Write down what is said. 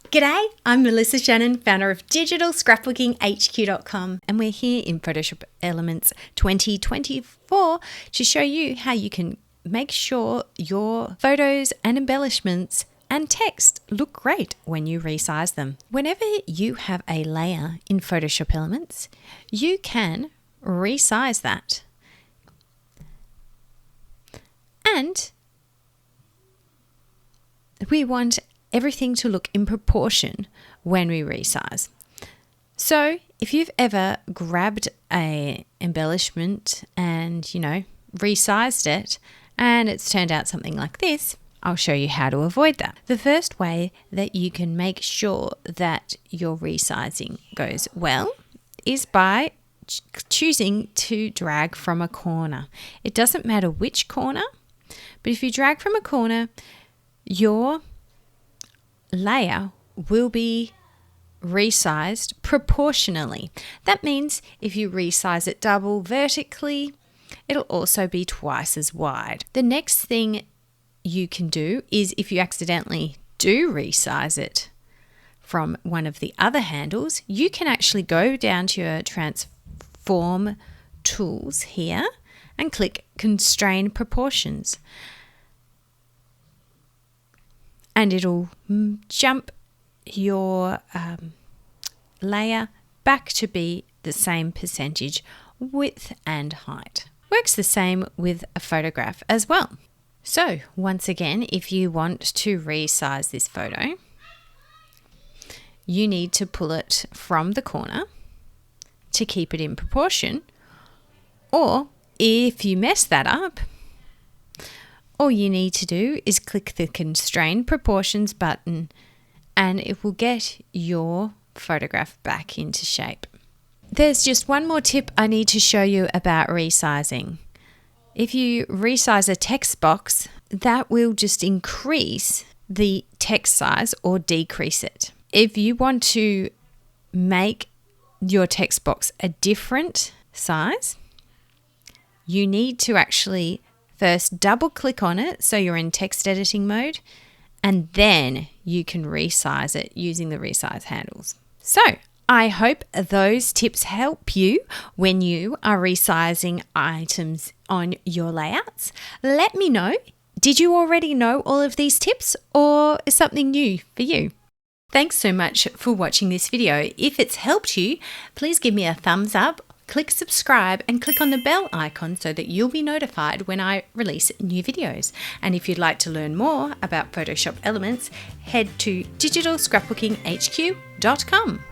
G'day, I'm Melissa Shannon, founder of digitalscrapbookinghq.com, and we're here in Photoshop Elements 2024 to show you how you can make sure your photos and embellishments and text look great when you resize them. Whenever you have a layer in Photoshop Elements, you can resize that. And we want everything to look in proportion when we resize. So if you've ever grabbed a embellishment and, resized it and it's turned out something like this, I'll show you how to avoid that. The first way that you can make sure that your resizing goes well is by choosing to drag from a corner. It doesn't matter which corner, but if you drag from a corner, your layer will be resized proportionally. That means if you resize it double vertically, it'll also be twice as wide. The next thing you can do is, if you accidentally do resize it from one of the other handles, you can actually go down to your transform tools here and click constrain proportions. And it'll jump your layer back to be the same percentage width and height. Works the same with a photograph as well. So once again, if you want to resize this photo, you need to pull it from the corner to keep it in proportion. Or if you mess that up, all you need to do is click the Constrain Proportions button and it will get your photograph back into shape. There's just one more tip I need to show you about resizing. If you resize a text box, that will just increase the text size or decrease it. If you want to make your text box a different size, you need to actually first double click on it so you're in text editing mode, and then you can resize it using the resize handles. So I hope those tips help you when you are resizing items on your layouts. Let me know, did you already know all of these tips or is something new for you? Thanks so much for watching this video. If it's helped you, please give me a thumbs up, click subscribe and click on the bell icon so that you'll be notified when I release new videos. And if you'd like to learn more about Photoshop Elements, head to digitalscrapbookinghq.com.